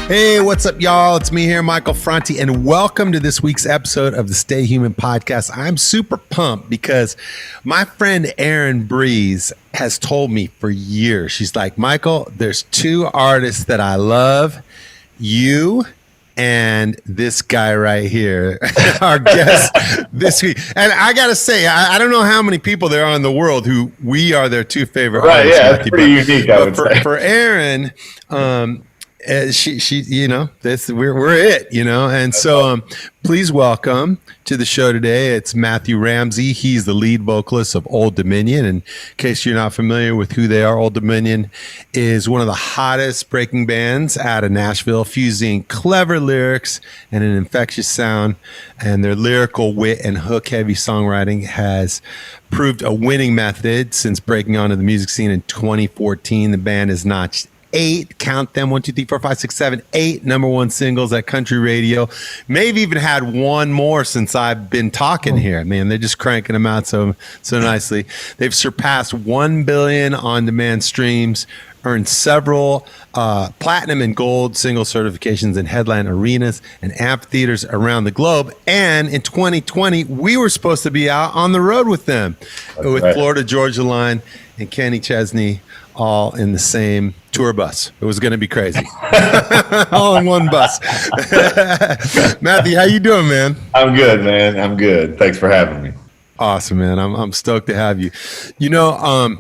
Hey, what's up, y'all? It's me here, Michael Franti, and welcome to this week's episode of the Stay Human podcast. I'm super pumped because my friend Erin Breeze has told me for years, she's like, Michael, there's two artists that I love, you and this guy right here, our guest this week. And I got to say, I don't know how many people there are in the world who we are their two favorite artists. Right, yeah, it's pretty unique, I would say. For Erin, she you know, we're it, you know. And so please welcome to the show today, it's Matthew Ramsey. He's the lead vocalist of Old Dominion. And in case you're not familiar with who they are, Old Dominion is one of the hottest breaking bands out of Nashville, fusing clever lyrics and an infectious sound. And their lyrical wit and hook heavy songwriting has proved a winning method since breaking onto the music scene in 2014. The band has notched 8, count them, 1, 2, 3, 4, 5, 6, 7, 8 number one singles at country radio. Maybe even had one more since I've been talking here. Man, they're just cranking them out so nicely. They've surpassed 1 billion on-demand streams, earned several platinum and gold single certifications in headline arenas and amphitheaters around the globe. And in 2020, we were supposed to be out on the road with them, with right. Florida Georgia Line and Kenny Chesney all in the same tour bus. It was going to be crazy. All in one bus. Matthew, how you doing, man? I'm good, man. I'm good. Thanks for having me. Awesome, man. I'm stoked to have you. You know,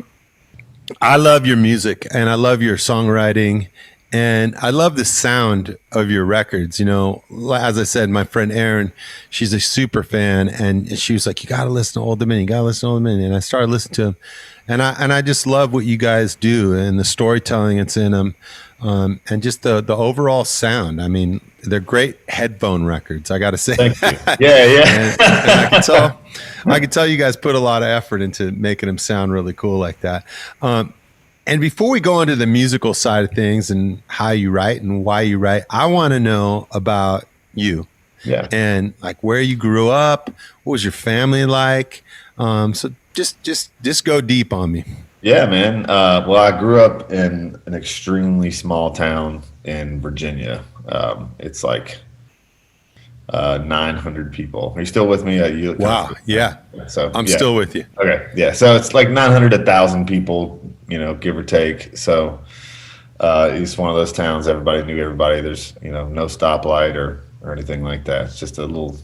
I love your music and I love your songwriting and I love the sound of your records. You know, as I said, my friend Erin, she's a super fan and she was like, you got to listen to Old Dominion, And I started listening to him. And I just love what you guys do and the storytelling that's in them, and just the overall sound. I mean, they're great headphone records, I got to say. Thank you. Yeah. And I can tell you guys put a lot of effort into making them sound really cool like that. And before we go into the musical side of things and how you write and why you write, I want to know about you. Yeah. And like where you grew up, what was your family like? So just go deep on me. Yeah, man. Well, I grew up in an extremely small town in Virginia. It's like 900 people. Are you still with me? Wow. Yeah. So I'm still with you. Okay. Yeah. So it's like 900, 1,000 people, you know, give or take. So it's one of those towns. Everybody knew everybody. There's, you know, no stoplight or anything like that. It's just a little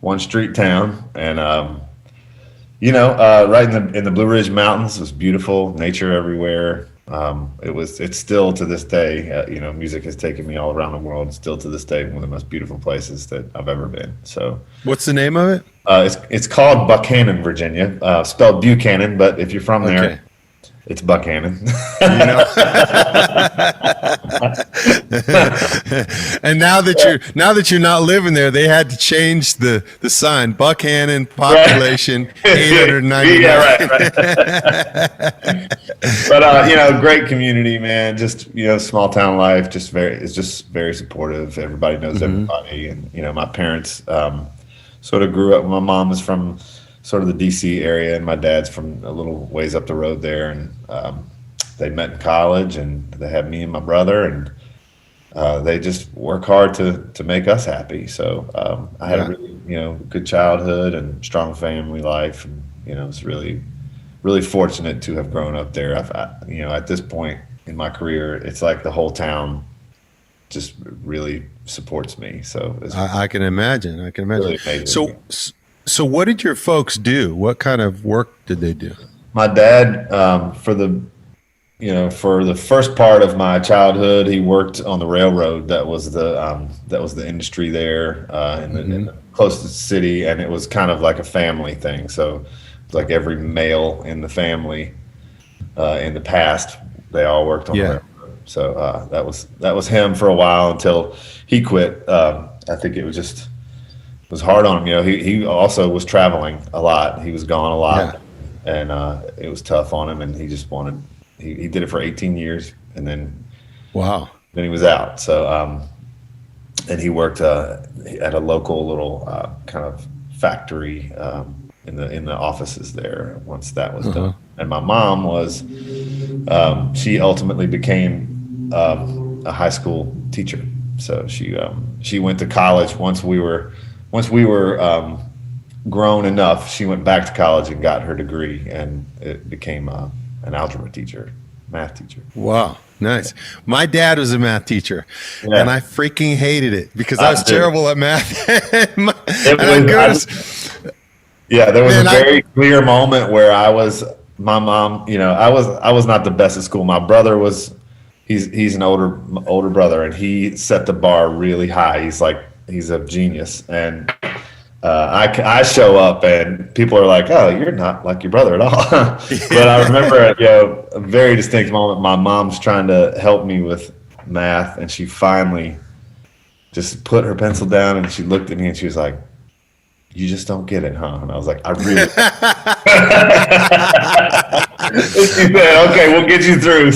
one street town. And, you know, right in the Blue Ridge Mountains, it was beautiful, nature everywhere. It's still to this day, you know, music has taken me all around the world. It's still to this day one of the most beautiful places that I've ever been. So, what's the name of it? It's called Buchanan, Virginia, spelled Buchanan, but if you're from there, okay. It's Buchanan. You know? And now that you're not living there, they had to change the sign. Buchanan, population 899. Yeah, right. But you know, great community, man. Just, you know, small town life. It's just very supportive. Everybody knows everybody, and you know, my parents sort of grew up. My mom is from sort of the DC area, and my dad's from a little ways up the road there, and they met in college, and they had me and my brother, and they just work hard to make us happy. So I had a really, you know, good childhood and strong family life, and you know, it's really, really fortunate to have grown up there. You know, at this point in my career, it's like the whole town just really supports me. So I can imagine. Really amazing. So what did your folks do? What kind of work did they do? My dad, for the first part of my childhood, he worked on the railroad. That was the industry there in the closest city, and it was kind of like a family thing. So it's like every male in the family in the past, they all worked on the railroad. So that was him for a while until he quit. I think it was hard on him. You know, he also was traveling a lot. He was gone a lot, and it was tough on him. And he just wanted. He did it for 18 years, and then he was out. So and he worked at a local little kind of factory in the offices there. Once that was done, and my mom was she ultimately became a high school teacher. So she went to college once we were grown enough. She went back to college and got her degree, and it became an algebra teacher, math teacher. Wow. Nice. My dad was a math teacher, and I freaking hated it because I was terrible at math. There was a very clear moment where my mom, I was not the best at school. My brother was, he's an older brother, and he set the bar really high. He's a genius. And I show up and people are like, "Oh, you're not like your brother at all." But I remember, a very distinct moment. My mom's trying to help me with math, and she finally just put her pencil down and she looked at me and she was like, "You just don't get it, huh?" And I was like, "I really." She said, "Okay, we'll get you through."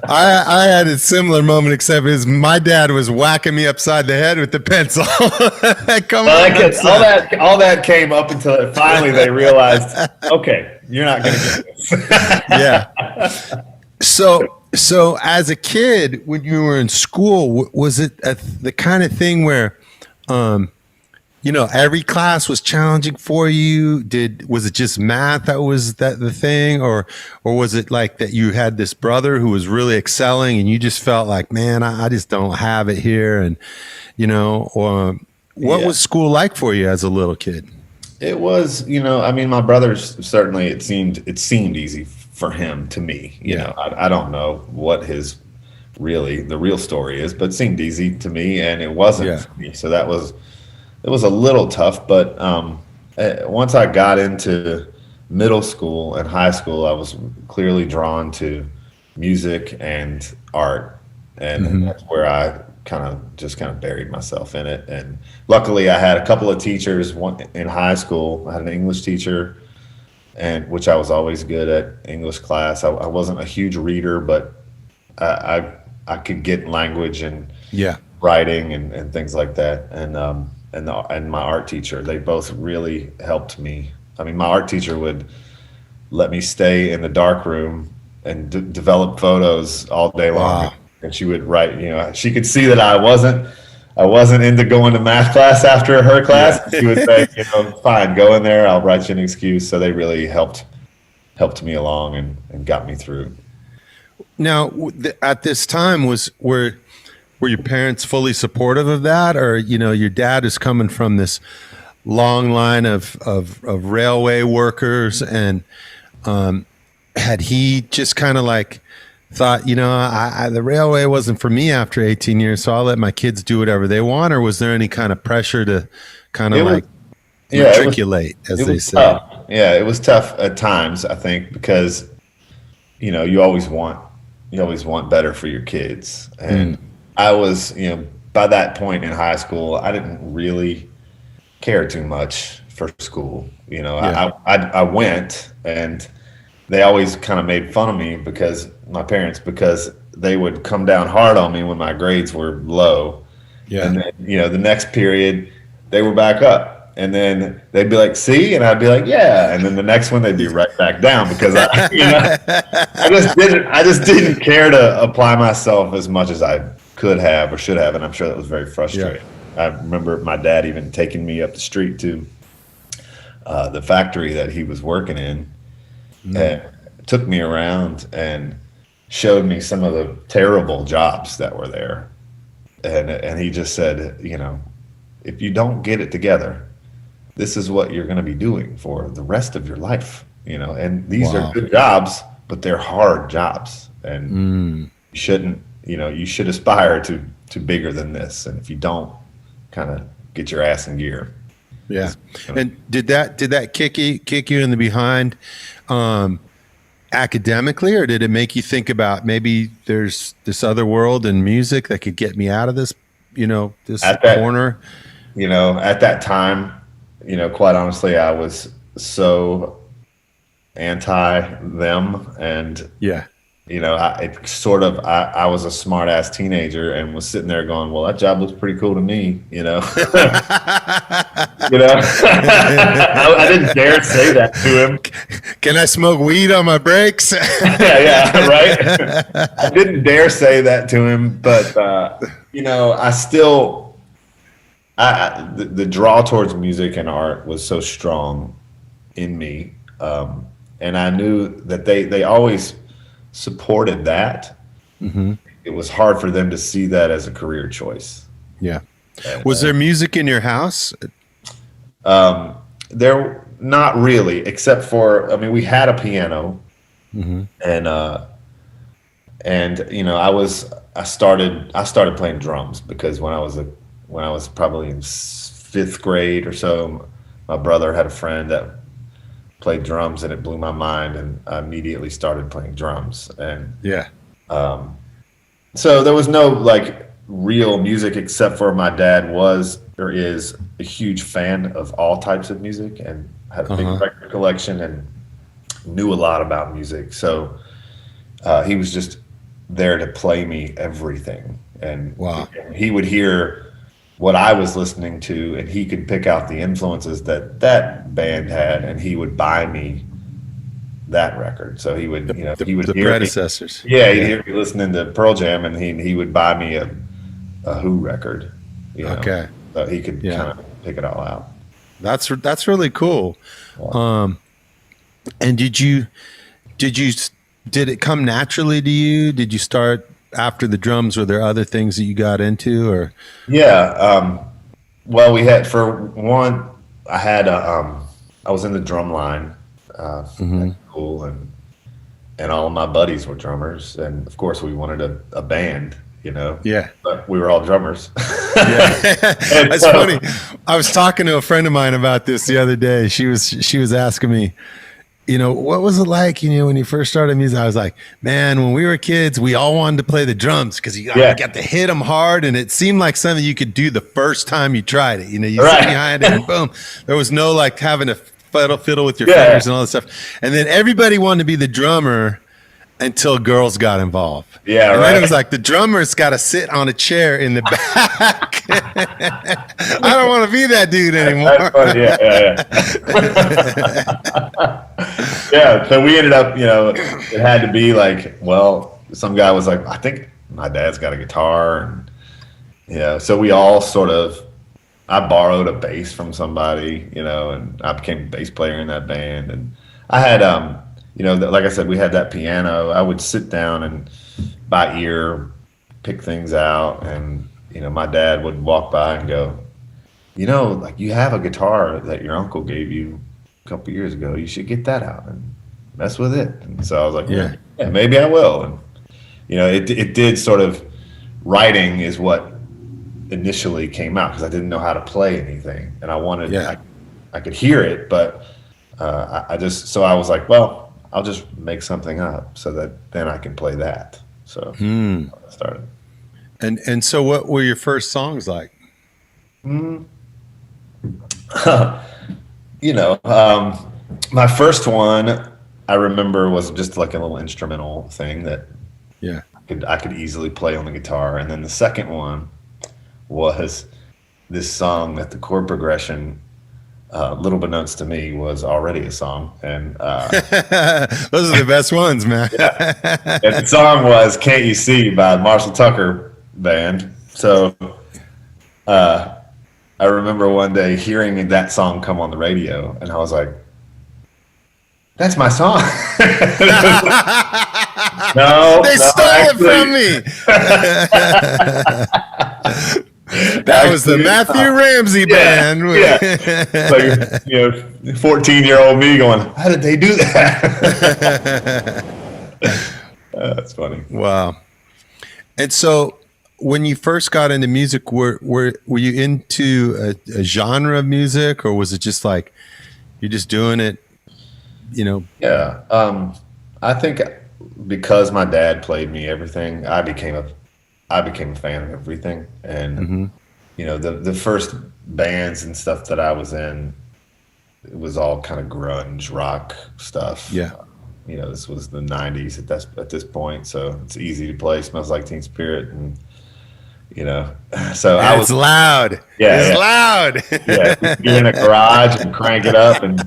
I had a similar moment, except my dad was whacking me upside the head with the pencil. All that came up until finally they realized, okay, you're not going to get this. Yeah. So as a kid, when you were in school, was it the kind of thing where, every class was challenging for you? Was it just math that was the thing, or was it like that you had this brother who was really excelling and you just felt like, man, I just don't have it here, and or what was school like for you as a little kid? It was, my brother's certainly it seemed easy for him to me. I don't know what the real story is, but it seemed easy to me, and it wasn't for me. So it was a little tough, but once I got into middle school and high school, I was clearly drawn to music and art, and that's where I kind of buried myself in it. And luckily, I had a couple of teachers. One in high school, I had an English teacher, and which I was always good at English class. I wasn't a huge reader, but I could get language and writing and things like that. And my art teacher, they both really helped me. My art teacher would let me stay in the dark room and develop photos all day long. Wow. And she would write, she could see that I wasn't into going to math class after her class. Yeah. She would say, fine, go in there, I'll write you an excuse. So they really helped me along and got me through. Now, at this time, were your parents fully supportive of that, or your dad is coming from this long line of railway workers, and had he just kind of like thought, the railway wasn't for me after 18 years, so I'll let my kids do whatever they want, or was there any kind of pressure to kind of matriculate, as they say? Tough. Yeah, it was tough at times, I think, because you always want better for your kids, and I was, by that point in high school, I didn't really care too much for school. I went, and they always kind of made fun of me because they would come down hard on me when my grades were low. Yeah. And then, the next period they were back up, and then they'd be like, "See?" And I'd be like, "Yeah." And then the next one they'd be right back down because I just didn't care to apply myself as much as I could have or should have, and I'm sure that was very frustrating. Yeah. I remember my dad even taking me up the street to the factory that he was working in, and took me around and showed me some of the terrible jobs that were there, and he just said, if you don't get it together, this is what you're going to be doing for the rest of your life, and these are good jobs, but they're hard jobs, and you shouldn't. You should aspire to bigger than this, and if you don't, kind of get your ass in gear. Yeah. And did that kick you in the behind academically, or did it make you think about maybe there's this other world in music that could get me out of this, corner? At that time, quite honestly, I was so anti them, and I was a smart ass teenager and was sitting there going, well, that job looks pretty cool to me, I didn't dare say that to him. Can I smoke weed on my breaks? Yeah, right. I didn't dare say that to him, but I still, the draw towards music and art was so strong in me, and I knew that they always supported that. Mm-hmm. It was hard for them to see that as a career choice. Yeah. Was there music in your house? There, not really, except for, I mean, we had a piano, mm-hmm. and I started playing drums because when I was probably in 5th grade or so, my brother had a friend that played drums and it blew my mind, and I immediately started playing drums. And yeah, so there was no like real music, except for my dad was or is a huge fan of all types of music and had a big record collection and knew a lot about music. So he was just there to play me everything, and wow. He would hear what I was listening to, and he could pick out the influences that band had, and he would buy me that record. So he would, he would the hear predecessors. Me, yeah, he'd hear me listening to Pearl Jam, and he would buy me a Who record. Okay, so he could kind of pick it all out. That's really cool. Yeah. And did it come naturally to you? Did you start after the drums? Were there other things that you got into, or? Yeah. Well, we had, for one, I was in the drum line at school, and all of my buddies were drummers, and of course we wanted a band, Yeah. But we were all drummers. Yeah. That's funny. I was talking to a friend of mine about this the other day. She was asking me, what was it like, when you first started music? I was like, man, when we were kids, we all wanted to play the drums because you got to hit them hard, and it seemed like something you could do the first time you tried it. You sit behind it and boom. There was no like having to fiddle with your fingers and all this stuff. And then everybody wanted to be the drummer until girls got involved. Yeah, and then it was like the drummer's got to sit on a chair in the back. I don't want to be that dude anymore. That's funny. Yeah. Yeah. So we ended up, it had to be like, well, some guy was like, I think my dad's got a guitar, and so we all I borrowed a bass from somebody, and I became a bass player in that band, and I had like I said, we had that piano. I would sit down and by ear pick things out, and my dad would walk by and go, like, you have a guitar that your uncle gave you a couple years ago. You should get that out and mess with it. And so I was like, yeah, maybe I will. And it did sort of, writing is what initially came out because I didn't know how to play anything, and I wanted I could hear it, but I was like, well, I'll just make something up so that then I can play that. So I started. And so what were your first songs like? My first one I remember was just like a little instrumental thing that I could easily play on the guitar. And then the second one was this song that the chord progression, little beknownst to me, was already a song. And those are the best ones, man. And the song was Can't You See by Marshall Tucker Band. So I remember one day hearing that song come on the radio, and I was like, that's my song. No, they stole it from me. That was the Matthew Ramsey band. Yeah. Like, 14-year-old me going, how did they do that? That's funny. Wow. And so when you first got into music, were you into a genre of music, or was it just like you're just doing it, Yeah. I think because my dad played me everything, I became a fan of everything. And the first bands and stuff that I was in, it was all kind of grunge rock stuff. Yeah. this was the '90s at this point, so it's easy to play "Smells Like Teen Spirit," and so I was It's loud. Yeah, it's yeah. loud. Yeah, get in a garage and crank it up, and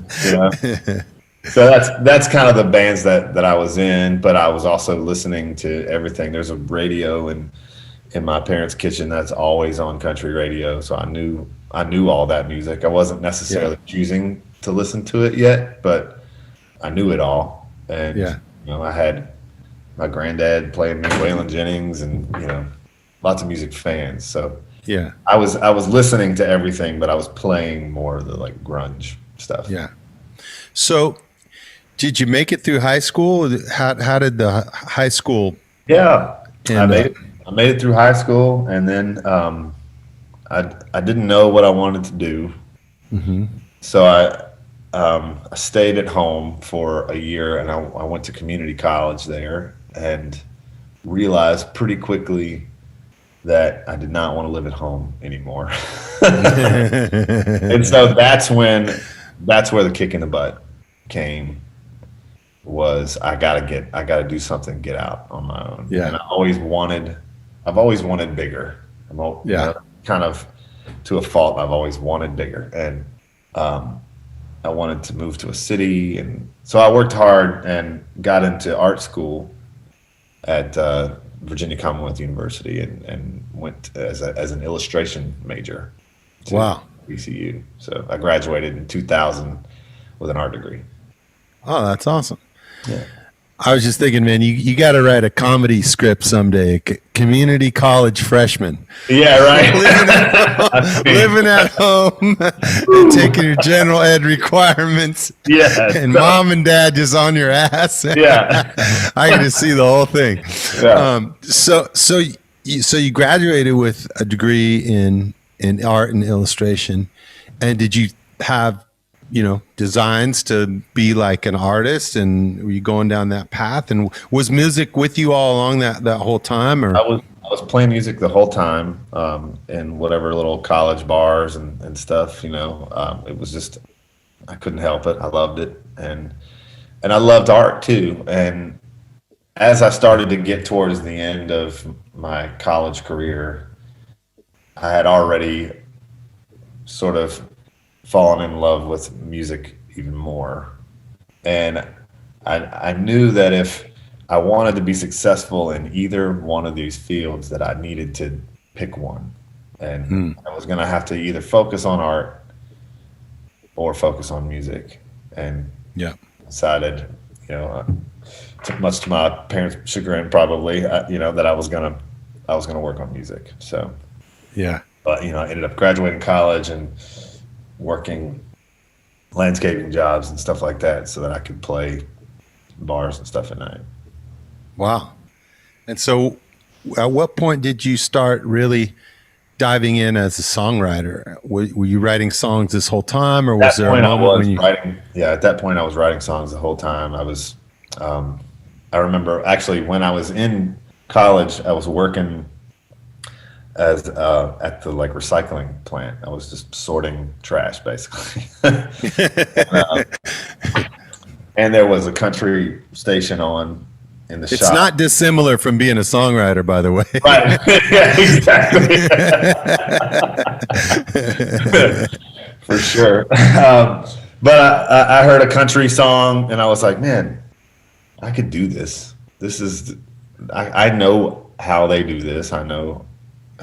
So that's kind of the bands that I was in, but I was also listening to everything. There's a radio in my parents' kitchen that's always on country radio, so I knew all that music. I wasn't necessarily choosing to listen to it yet, but I knew it all. And I had my granddad playing me Waylon Jennings, and lots of music fans. So I was listening to everything, but I was playing more of the like grunge stuff. Yeah. So did you make it through high school? How did the high school? Yeah, I made it through high school, and then I didn't know what I wanted to do, so I stayed at home for a year, and I went to community college there, and realized pretty quickly that I did not want to live at home anymore. And so that's where the kick in the butt came. Was I gotta do something, get out on my own. Yeah. And I've always wanted bigger. Kind of to a fault. I've always wanted bigger, and I wanted to move to a city, and so I worked hard and got into art school at Virginia Commonwealth University, and went as an illustration major. Wow. VCU. So I graduated in 2000 with an art degree. Oh, that's awesome. Yeah. I was just thinking, man, you got to write a comedy script someday. Community college freshman. Yeah, right. living at home, and taking your general ed requirements. Yeah. And mom and dad just on your ass. Yeah. I can just see the whole thing. Yeah. So you graduated with a degree in art and illustration, and did you have designs to be like an artist, and were you going down that path? And was music with you all along that whole time? Or I was playing music the whole time, in whatever little college bars and stuff. It was just, I couldn't help it. I loved it, and I loved art too. And as I started to get towards the end of my college career, I had already sort of fallen in love with music even more. And I knew that if I wanted to be successful in either one of these fields, that I needed to pick one. And I was going to have to either focus on art or focus on music. And decided, much to my parents' chagrin probably, that I was going to work on music. So, but, I ended up graduating college and working landscaping jobs and stuff like that, so that I could play bars and stuff at night. Wow. And so at what point did you start really diving in as a songwriter? Were you writing songs this whole time, or was there a moment when you... At that point I was writing songs the whole time. I was, I remember actually when I was in college, I was working as at the recycling plant. I was just sorting trash basically. And there was a country station on in the shop. It's not dissimilar from being a songwriter, by the way. Right. Yeah, exactly. For sure. But I heard a country song, and I was like, man, I could do this. I know how they do this. I know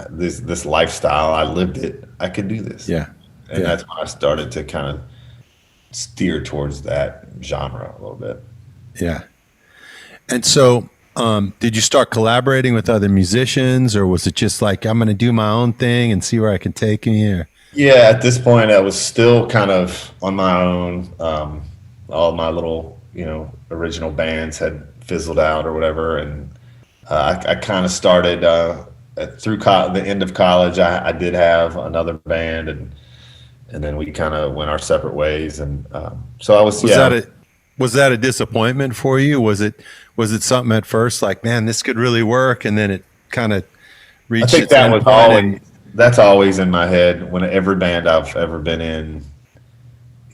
this lifestyle. I lived it. I could do this. Yeah. And that's when I started to kind of steer towards that genre a little bit. Yeah. And so did you start collaborating with other musicians, or was it just like, I'm going to do my own thing and see where I can take me? Or... Yeah, at this point I was still kind of on my own. All my little, original bands had fizzled out or whatever. And I kind of started through the end of college. I did have another band, and then we kind of went our separate ways. And so I was was that a disappointment for you? Was it something at first like, man, this could really work, and then it kind of reached? I think that was that's always in my head when every band I've ever been in.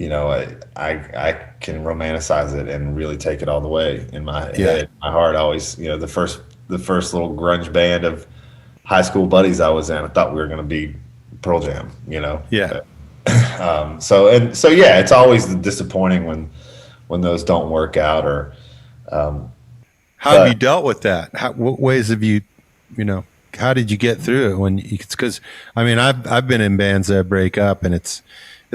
I can romanticize it and really take it all the way in my head. My heart always, the first little grunge band of high school buddies I was in, I thought we were going to be Pearl Jam, Yeah. So yeah, it's always disappointing when those don't work out. Or how have you dealt with that? What ways have you, how did you get through it? Because I've been in bands that break up, and it's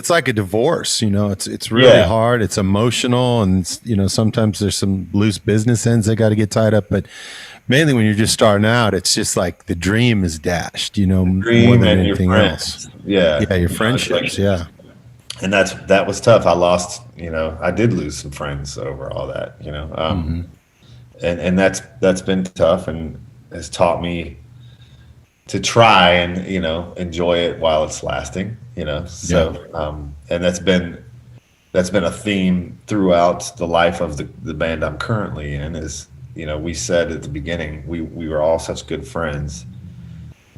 like a divorce. It's really hard. It's emotional, and sometimes there's some loose business ends that got to get tied up. But mainly when you're just starting out, it's just like the dream is dashed. More than anything else. Yeah, your friendships. And that was tough. I lost. I did lose some friends over all that. And that's been tough, and has taught me to try and enjoy it while it's lasting. And that's been a theme throughout the life of the band I'm currently in. Is we said at the beginning we were all such good friends,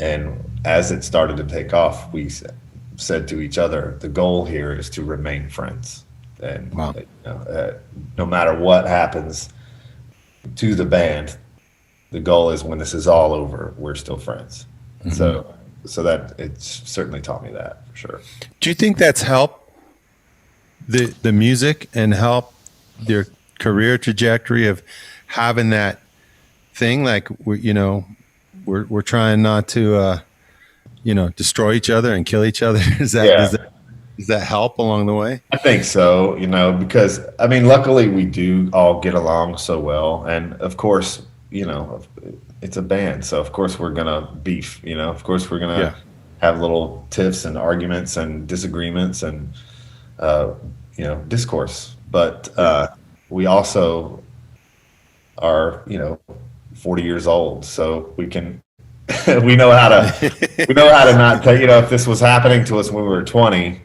and as it started to take off, we said to each other, the goal here is to remain friends, and no matter what happens to the band, the goal is when this is all over, we're still friends. So that it's certainly taught me that, for sure. Do you think that's helped the music and help your career trajectory of having that thing? Like we're trying not to destroy each other and kill each other. Does that help along the way? I think so. Because luckily we do all get along so well, and of course it's a band, so of course we're gonna beef. Of course we're gonna have little tiffs and arguments and disagreements and discourse. But we also are 40 years old, so we can we know how to not take. If this was happening to us when we were 20,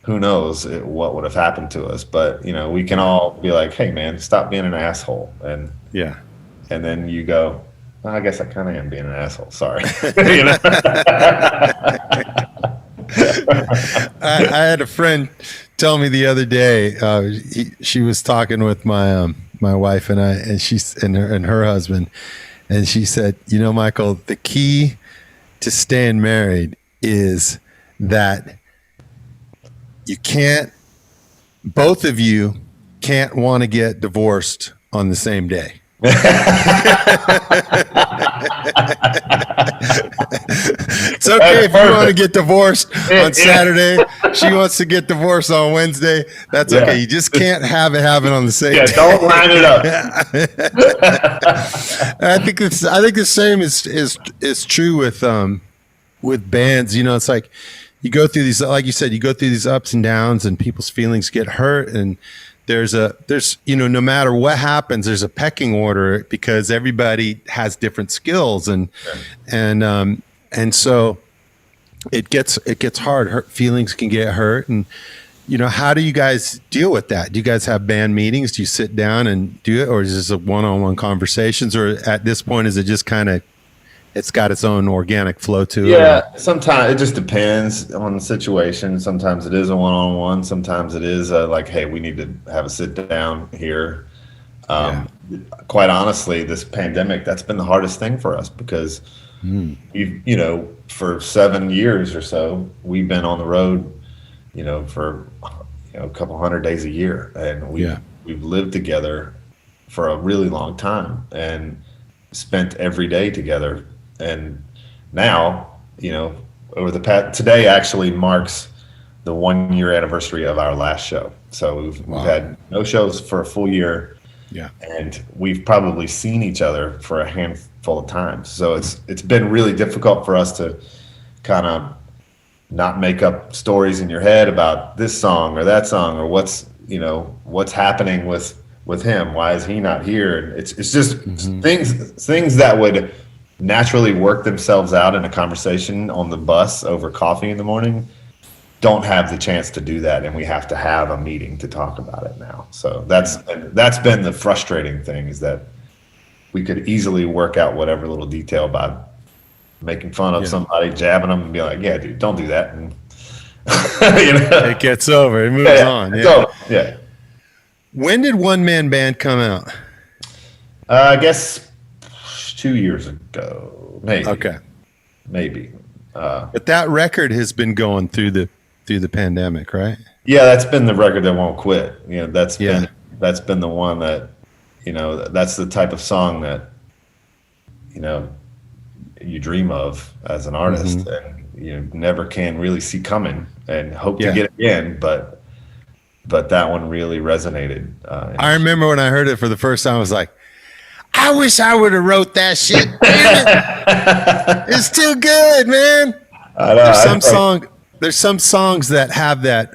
who knows what would have happened to us. But we can all be like, hey man, stop being an asshole, and then you go, well, I guess I kind of am being an asshole. Sorry. I had a friend tell me the other day. She was talking with my wife and I, and her husband, and she said, Michael, the key to staying married is that both of you can't want to get divorced on the same day. It's okay if you want to get divorced on Saturday. She wants to get divorced on Wednesday. That's okay. You just can't have it happen on the same day. Don't line it up. I think the same is true with bands. It's like you go through these, like you said, you go through these ups and downs, and people's feelings get hurt, and there's no matter what happens, there's a pecking order because everybody has different skills, and so it gets hard. Feelings can get hurt, and how do you guys deal with that? Do you guys have band meetings? Do you sit down and do it, or is this a one-on-one conversations, or at this point is it just kind of it's got its own organic flow to it? Yeah, sometimes it just depends on the situation. Sometimes it is a one-on-one. Sometimes it is like, hey, we need to have a sit down here. Quite honestly, this pandemic, that's been the hardest thing for us, because we've, for 7 years or so, we've been on the road, for a couple 100 days a year, and we've lived together for a really long time and spent every day together. And now, over the past, today actually marks the 1 year anniversary of our last show. So we've had no shows for a full year. Yeah. And we've probably seen each other for a handful of times. So it's been really difficult for us to kind of not make up stories in your head about this song or that song, or what's happening with him. Why is he not here? And it's just things that would naturally work themselves out in a conversation on the bus over coffee in the morning don't have the chance to do that, and we have to have a meeting to talk about it now. So that's been the frustrating thing, is that we could easily work out whatever little detail by making fun of somebody, jabbing them, and be like, yeah, dude, don't do that. It gets over. It moves on. Yeah. So, yeah. When did One Man Band come out? I guess 2 years ago, maybe. Okay. Maybe. But that record has been going through the pandemic, right? Yeah, that's been the record that won't quit. That's Yeah. been the one that, that's the type of song that, you dream of as an artist, and you never can really see coming, and hope to get again. But that one really resonated. I remember when I heard it for the first time, I was like, I wish I would have wrote that shit. Damn it. It's too good, man. I know, There's some songs that have that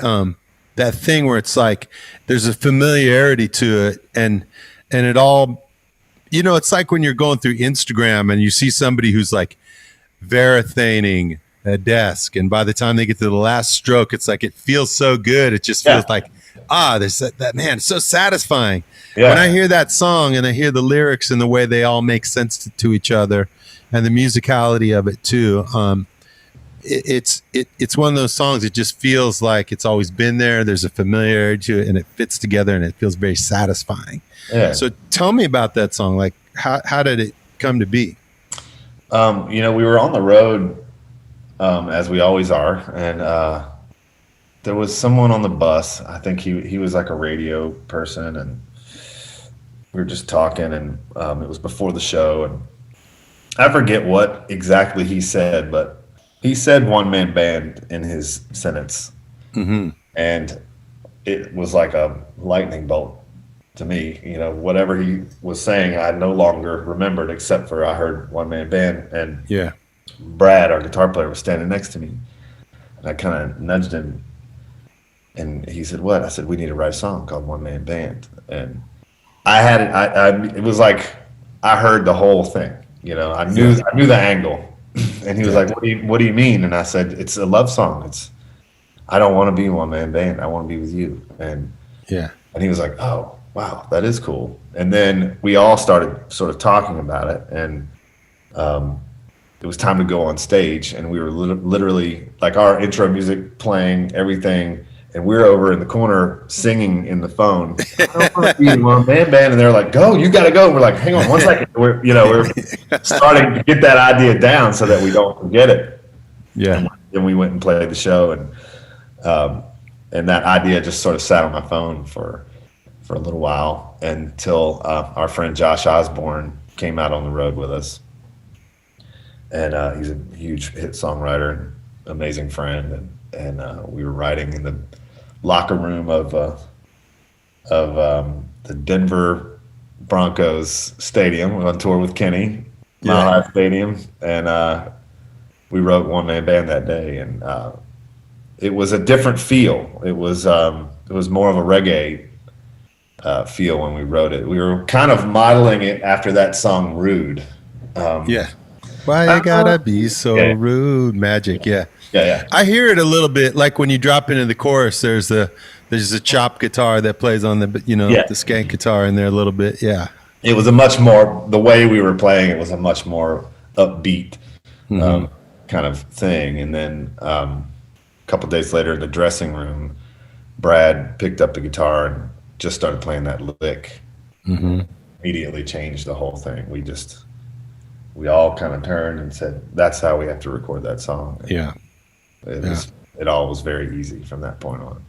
thing where it's like there's a familiarity to it, and it all, it's like when you're going through Instagram and you see somebody who's like varathaning a desk, and by the time they get to the last stroke, it's like it feels so good. It just feels like, there's that man, it's so satisfying. Yeah. When I hear that song and I hear the lyrics and the way they all make sense to each other, and the musicality of it too, it's one of those songs. It just feels like it's always been there. There's a familiarity to it, and it fits together, and it feels very satisfying. Yeah. So tell me about that song. Like, how did it come to be? We were on the road, as we always are, and there was someone on the bus. I think he was like a radio person, and we were just talking, and it was before the show, and I forget what exactly he said, but he said One Man Band in his sentence, and it was like a lightning bolt to me. Whatever he was saying, I no longer remembered, except for I heard One Man Band, and Brad, our guitar player, was standing next to me, and I kind of nudged him, and he said, "What?" I said, "We need to write a song called One Man Band." And I had it. It was like I heard the whole thing. I knew the angle, and he was like, "What do you mean?" And I said, "It's a love song. I don't want to be One Man Band. I want to be with you." And he was like, "Oh, wow, that is cool." And then we all started sort of talking about it, and it was time to go on stage, and we were literally like our intro music playing, everything, and we're over in the corner singing in the phone. I don't want to be One Man Band, and they're like, "Go, you got to go." And we're like, "Hang on one second." We're starting to get that idea down so that we don't forget it. Yeah. And then we went and played the show, and that idea just sort of sat on my phone for a little while, until our friend Josh Osborne came out on the road with us. And he's a huge hit songwriter and amazing friend, and we were writing in the locker room of the Denver Broncos stadium. We were on tour with Kenny, Mile High Stadium, and we wrote One Man Band that day, and it was a different feel. It was more of a reggae feel when we wrote it. We were kind of modeling it after that song "Rude." Why you gotta be so rude? Magic, yeah. I hear it a little bit, like when you drop into the chorus. There's a chop guitar that plays on the the skank guitar in there a little bit. Yeah, it was a much more, the way we were playing it was a much more upbeat kind of thing. And then a couple days later in the dressing room, Brad picked up the guitar and just started playing that lick. Immediately changed the whole thing. We all kind of turned and said, "That's how we have to record that song." It all was very easy from that point on.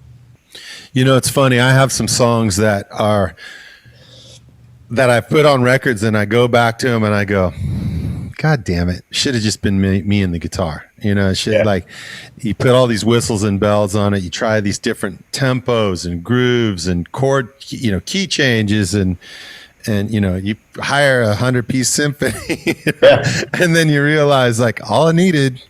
It's funny. I have some songs that I put on records, and I go back to them and I go, "God damn it! Should have just been me and the guitar." Like you put all these whistles and bells on it. You try these different tempos and grooves and chord, key changes, and you hire 100-piece symphony, and then you realize like all I needed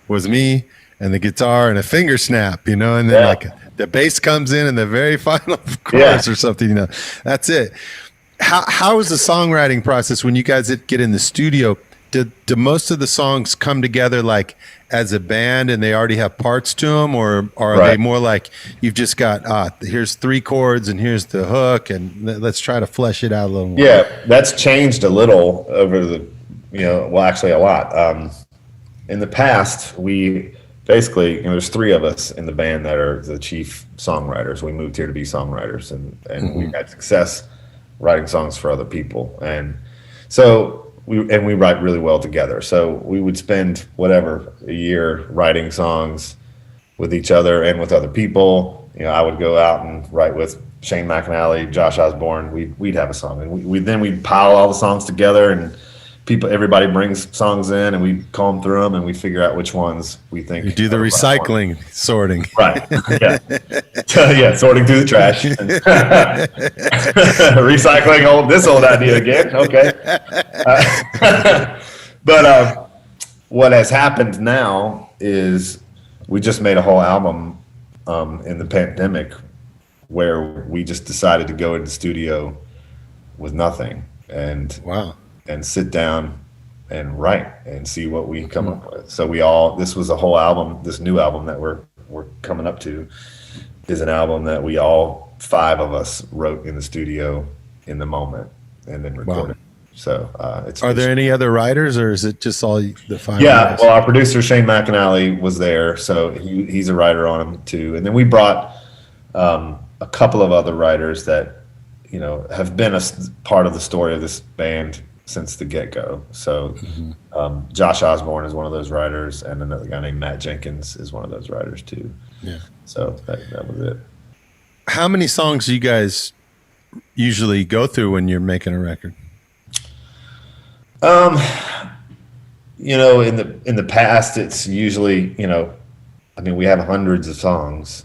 was me and the guitar and a finger snap, and then like the bass comes in the very final chorus or something. That's it. How is the songwriting process when you guys get in the studio? Do most of the songs come together like as a band and they already have parts to them, or are they more like you've just got here's 3 chords and here's the hook and let's try to flesh it out a little more? Yeah, that's changed a little over the actually a lot. In the past, we basically, there's three of us in the band that are the chief songwriters. We moved here to be songwriters, and we had success writing songs for other people. And so we write really well together. So we would spend a year writing songs with each other and with other people. I would go out and write with Shane McAnally, Josh Osborne. We'd have a song, and we'd pile all the songs together, and everybody brings songs in, and we comb through them, and we figure out which ones we think. You do the recycling sorting, right? Yeah, sorting through the trash, recycling this old idea again. Okay, but what has happened now is we just made a whole album in the pandemic, where we just decided to go into the studio with nothing and sit down and write and see what we come up with. So this was a whole album. This new album that we're coming up to is an album that we all five of us wrote in the studio in the moment and then recorded. Wow. So Are there any other writers, or is it just all the five? Yeah, well, our producer Shane McAnally was there, so he's a writer on them too. And then we brought a couple of other writers that have been a part of the story of this band since the get-go. So Josh Osborne is one of those writers, and another guy named Matt Jenkins is one of those writers too. Yeah. So that was it. How many songs do you guys usually go through when you're making a record? In the past, it's usually, we have hundreds of songs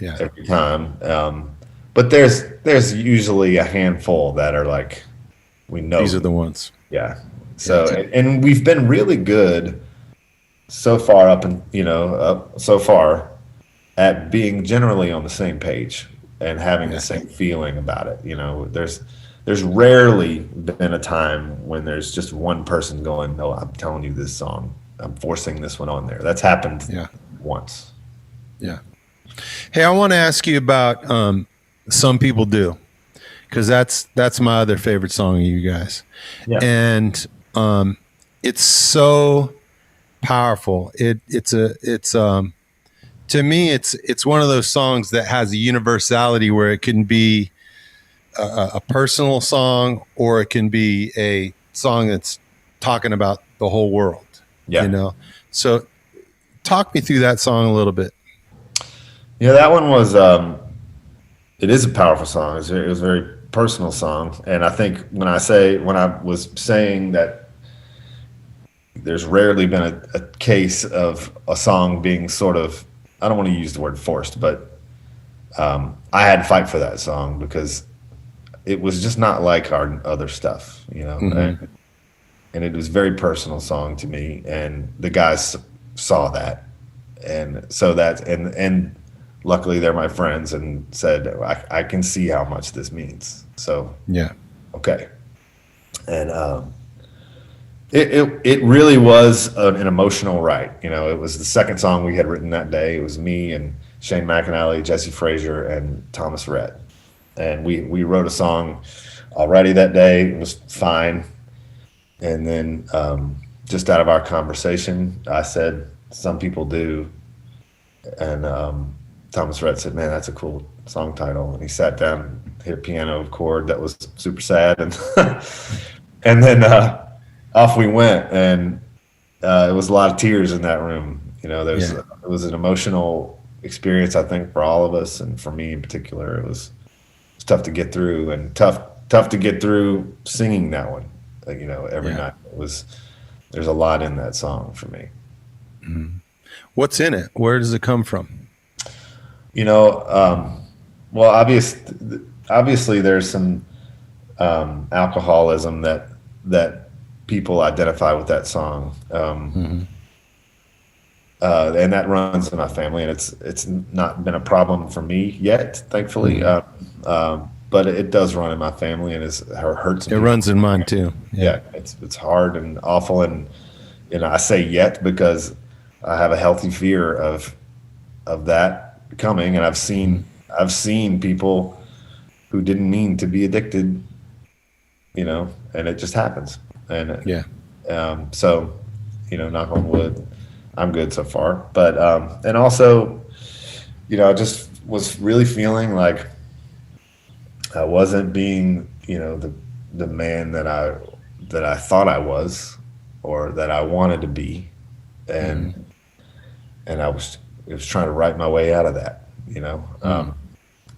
every time. But there's usually a handful that are like, we know these are the ones. Yeah. So, and we've been really good so far so far at being generally on the same page and having the same feeling about it. There's rarely been a time when there's just one person going, "No, I'm telling you this song. I'm forcing this one on there." That's happened once. Yeah. Hey, I want to ask you about "Some People Do," because that's my other favorite song of you guys. Yeah. And it's so powerful. To me, it's one of those songs that has a universality where it can be a personal song, or it can be a song that's talking about the whole world. Yeah. So talk me through that song a little bit. Yeah, that one was, it is a powerful song. It was a very personal song. And I think when I was saying that there's rarely been a case of a song being sort of, I don't want to use the word forced, but I had to fight for that song because it was just not like our other stuff, and it was a very personal song to me, and the guys saw that, and so and luckily they're my friends and said, I can see how much this means. So okay, and it really was an emotional write. It was the second song we had written that day. It was me and Shane McAnally, Jesse Frazier, and Thomas Rhett. And we wrote a song already that day. It was fine. And then just out of our conversation, I said, "Some People Do." And Thomas Rhett said, "Man, that's a cool song title." And he sat down, hit a piano chord that was super sad. And and then off we went. And it was a lot of tears in that room. It was an emotional experience, I think, for all of us. And for me in particular, it was tough to get through, and tough to get through singing that one, every night. There's a lot in that song for me. Mm-hmm. What's in it? Where does it come from? Well, obviously there's some alcoholism that people identify with that song. And that runs in my family, and it's not been a problem for me yet, thankfully. But it does run in my family, and it hurts me. It runs in mine too. Yeah, it's hard and awful, and I say yet because I have a healthy fear of that coming, and I've seen people who didn't mean to be addicted, and it just happens. And so, knock on wood. I'm good so far. But and also, I just was really feeling like I wasn't being, the man that I thought I was, or that I wanted to be, and Mhm. I was trying to write my way out of that.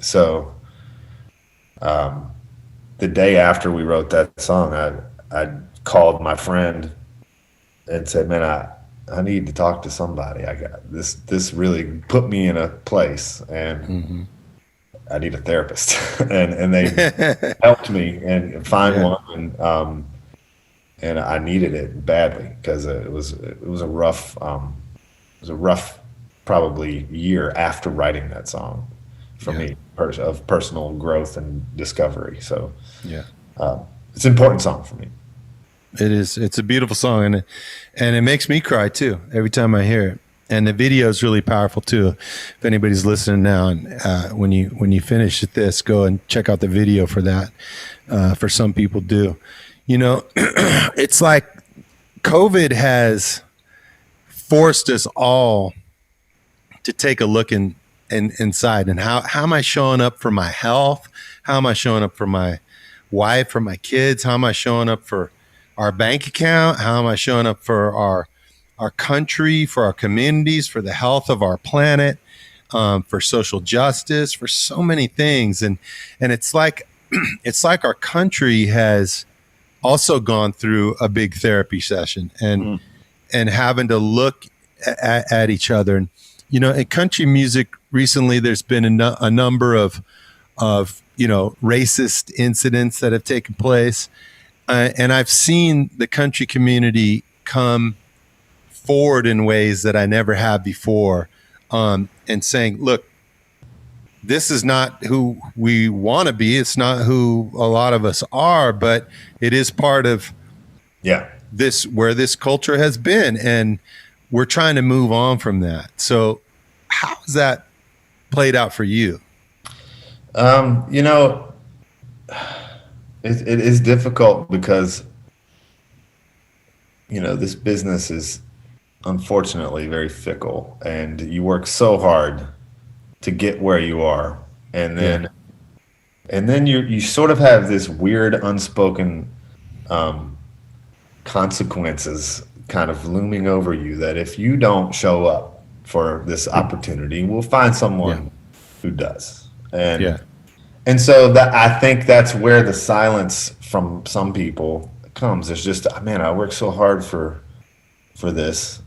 So the day after we wrote that song, I called my friend and said, "Man, I need to talk to somebody. I got this. This really put me in a place, and Mhm. I need a therapist." and they helped me and find Yeah. one, and I needed it badly because it was a rough probably year after writing that song for Yeah. me, of personal growth and discovery. So Yeah. it's an important song for me. It is. It's a beautiful song, and it makes me cry too every time I hear it. And the video is really powerful too. If anybody's listening now, and when you finish this, go and check out the video for that. For some people, do. It's like COVID has forced us all to take a look inside, and how am I showing up for my health? How am I showing up for my wife, for my kids? How am I showing up for our bank account? How am I showing up for our country, for our communities, for the health of our planet, for social justice, for so many things? And it's like it's like our country has also gone through a big therapy session, Mm. and having to look at each other. And in country music recently, there's been a number of racist incidents that have taken place, and I've seen the country community come forward in ways that I never have before, and saying, "Look, this is not who we want to be. It's not who a lot of us are, but it is part of Yeah. where this culture has been, and we're trying to move on from that." So, how has that played out for you? Um, you know, it is difficult because, this business is unfortunately very fickle, and you work so hard to get where you are. And Yeah, then you sort of have this weird unspoken um, consequences kind of looming over you, that if you don't show up for this opportunity, we'll find yeah, someone who does. yeah, And so that, I think that's where the silence from some people comes. It's just, man, I work so hard for this.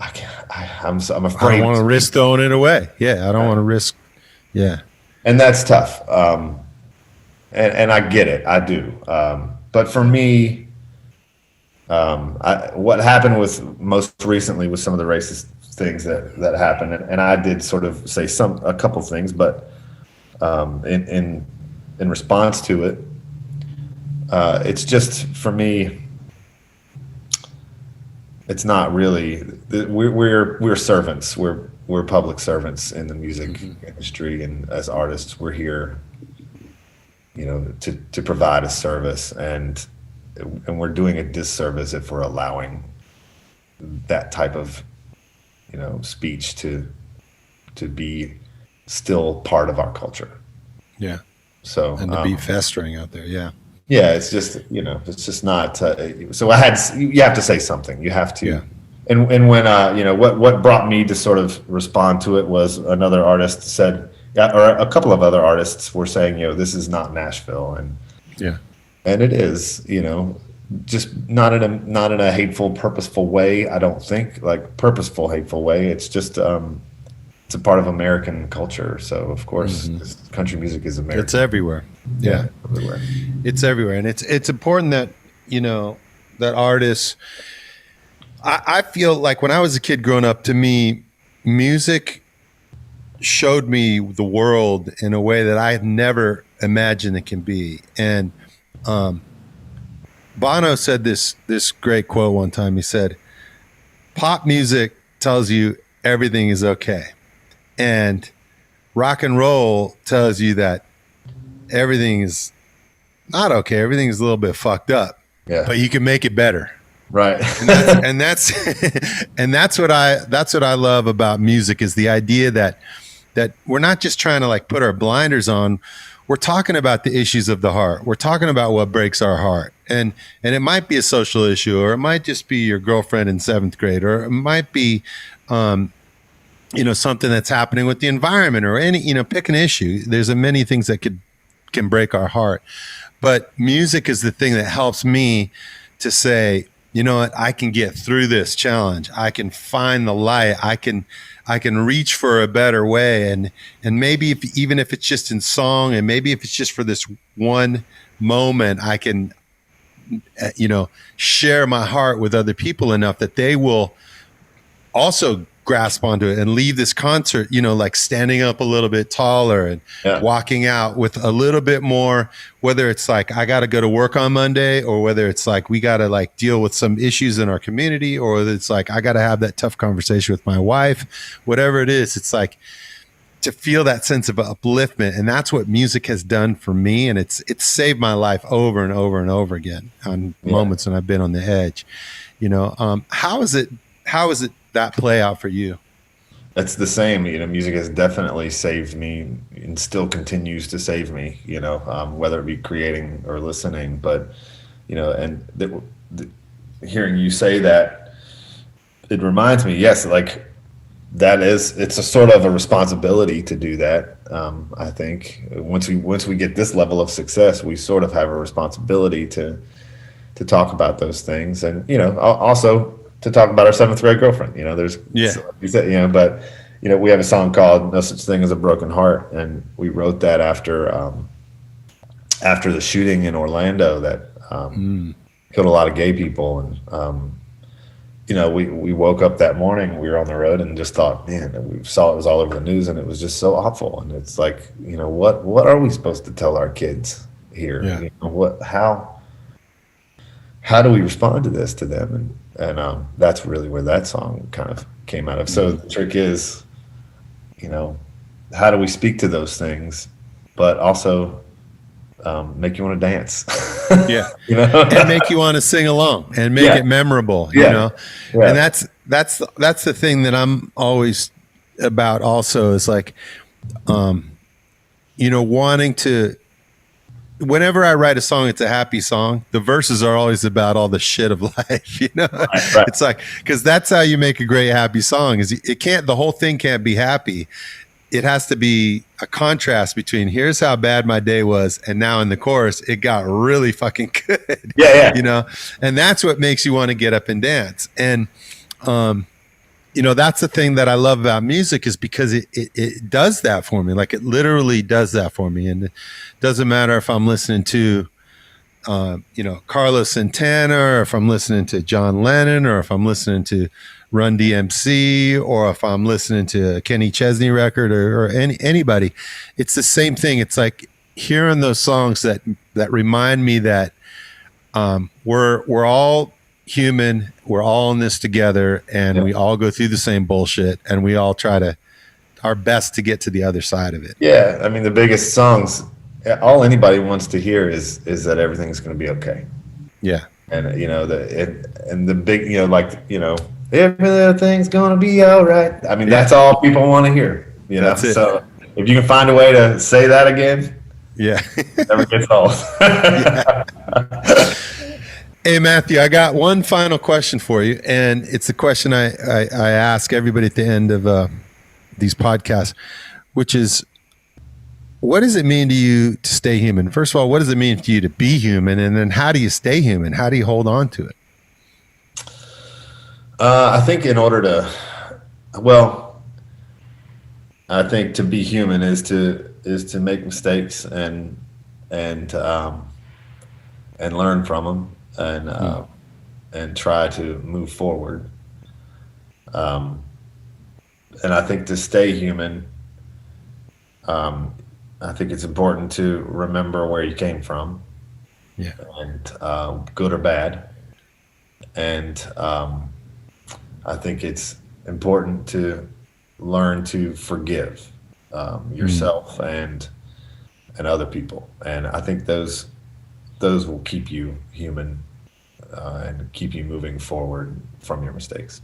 I can't, I'm I don't afraid to want to speak. risk throwing it away. Yeah, I don't want to risk. Yeah, And that's tough. And I get it. I do. But for me, what happened with most recently with some of the racist things that happened, and I did sort of say a couple things, but in response to it, it's just, for me, it's not really. We're servants. We're public servants in the music industry, and as artists, we're here, to provide a service, and we're doing a disservice if we're allowing that type of, speech to be still part of our culture. yeah, So and to be festering out there. Yeah, yeah, it's just, it's just not. So you have to say something. You have yeah, to. And when what brought me to sort of respond to it was another artist said, yeah, or a couple of other artists were saying, this is not Nashville, yeah, and it is, just not in a hateful, purposeful way. I don't think, like, purposeful, hateful way. It's just it's a part of American culture. So of course, country music is American. it's everywhere. Yeah, Everywhere. it's everywhere, and it's important that that artists. I feel like when I was a kid growing up, to me, music showed me the world in a way that I had never imagined it can be. And Bono said this great quote one time. He said, "Pop music tells you everything is okay, and rock and roll tells you that everything is not okay. Everything is a little bit fucked up, Yeah. but you can make it better." Right. And that's and that's what I love about music, is the idea that we're not just trying to like put our blinders on. We're talking about the issues of the heart. We're talking about what breaks our heart. And it might be a social issue, or it might just be your girlfriend in 7th grade, or it might be something that's happening with the environment, or any, pick an issue. There's many things that can break our heart. But music is the thing that helps me to say, you know what, I can get through this challenge. I can find the light. I can reach for a better way. And maybe even if it's just in song, and maybe if it's just for this one moment, I can, share my heart with other people enough that they will also grasp onto it and leave this concert, like standing up a little bit taller and walking out with a little bit more, whether it's like, I got to go to work on Monday, or whether it's like, we got to like deal with some issues in our community, or whether it's like, I got to have that tough conversation with my wife, whatever it is. It's like to feel that sense of upliftment. And that's what music has done for me. And it's saved my life over and over and over again on moments when I've been on the edge. How is it that play out for you? That's the same. Music has definitely saved me and still continues to save me, whether it be creating or listening. But, hearing you say that, it reminds me, yes, like it's a sort of a responsibility to do that. I think once we get this level of success, we sort of have a responsibility to talk about those things. And, also to talk about our 7th grade girlfriend, but we have a song called "No Such Thing as a Broken Heart," and we wrote that after the shooting in Orlando that killed a lot of gay people. And we woke up that morning, we were on the road, and just thought, man, we saw it was all over the news, and it was just so awful. And it's like, what are we supposed to tell our kids here? How do we respond to this to them? And that's really where that song kind of came out of. So the trick is, how do we speak to those things, but also make you want to dance? And make you want to sing along and make it memorable. And that's the thing that I'm always about. Also, is like, wanting to. Whenever I write a song, it's a happy song. The verses are always about all the shit of life, Right. It's like, because that's how you make a great happy song. Is the whole thing can't be happy. It has to be a contrast between here's how bad my day was, and now in the chorus it got really fucking good. And that's what makes you want to get up and dance. And that's the thing that I love about music, is because it does that for me. Like, it literally does that for me. And it doesn't matter if I'm listening to, Carlos Santana, or if I'm listening to John Lennon, or if I'm listening to Run DMC, or if I'm listening to a Kenny Chesney record, or anybody. It's the same thing. It's like hearing those songs that remind me that we're all human, we're all in this together, and we all go through the same bullshit, and we all try our best to get to the other side of it. I mean, the biggest songs, all anybody wants to hear is that everything's going to be okay. And the big, everything's going to be all right. I mean, that's all people want to hear. That's it. So if you can find a way to say that again, it never gets old. Hey, Matthew, I got one final question for you, and it's a question I ask everybody at the end of these podcasts, which is, what does it mean to you to stay human? First of all, what does it mean to you to be human? And then how do you stay human? How do you hold on to it? I think I think to be human is to make mistakes and learn from them. And try to move forward. And I think to stay human, I think it's important to remember where you came from, and good or bad. And I think it's important to learn to forgive yourself and other people. And I think those will keep you human and keep you moving forward from your mistakes.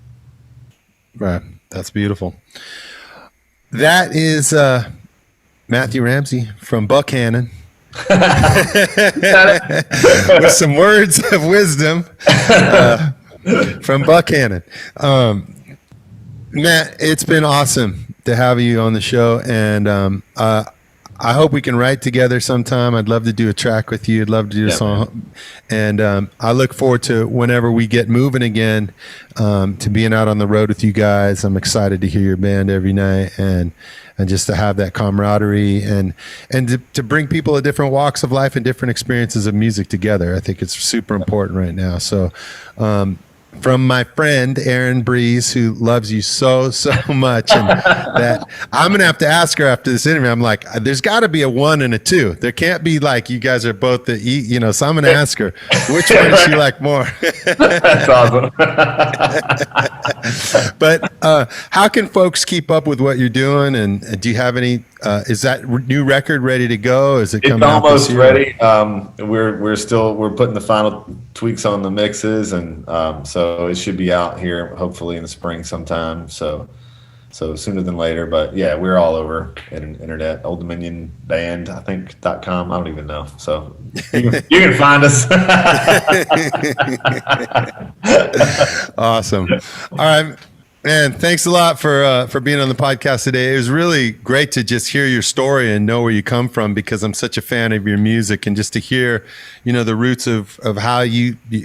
Right. That's beautiful. That is Matthew Ramsey from Buckhannon. With some words of wisdom from Buckhannon. Matt, it's been awesome to have you on the show, and I hope we can write together sometime. I'd love to do a track with you. I'd love to do a song, and I look forward to whenever we get moving again, to being out on the road with you guys. I'm excited to hear your band every night, and just to have that camaraderie and to bring people of different walks of life and different experiences of music together. I think it's super important right now. So, from my friend Aaron Breeze, who loves you so much, and that I'm gonna have to ask her after this interview. I'm like, there's got to be a 1 and a 2. There can't be like you guys are both the So I'm gonna ask her which one does she like more. That's awesome. But how can folks keep up with what you're doing? And do you have any? Is that new record ready to go? Is it coming out this year? It's almost ready. We're putting the final tweaks on the mixes, and so it should be out here hopefully in the spring sometime. So sooner than later. But yeah, we're all over internet. Old Dominion Band, I think .com. I don't even know. So you can find us. Awesome. All right. Man, thanks a lot for being on the podcast today. It was really great to just hear your story and know where you come from, because I'm such a fan of your music, and just to hear, the roots of how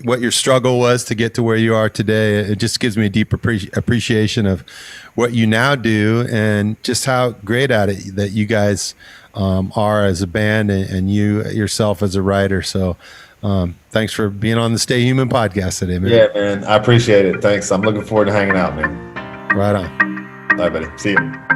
what your struggle was to get to where you are today. It just gives me a deep appreciation of what you now do, and just how great at it that you guys are as a band, and you yourself as a writer. So thanks for being on the Stay Human podcast today, man. Yeah, man. I appreciate it. Thanks. I'm looking forward to hanging out, man. Right on. Bye, buddy. See you.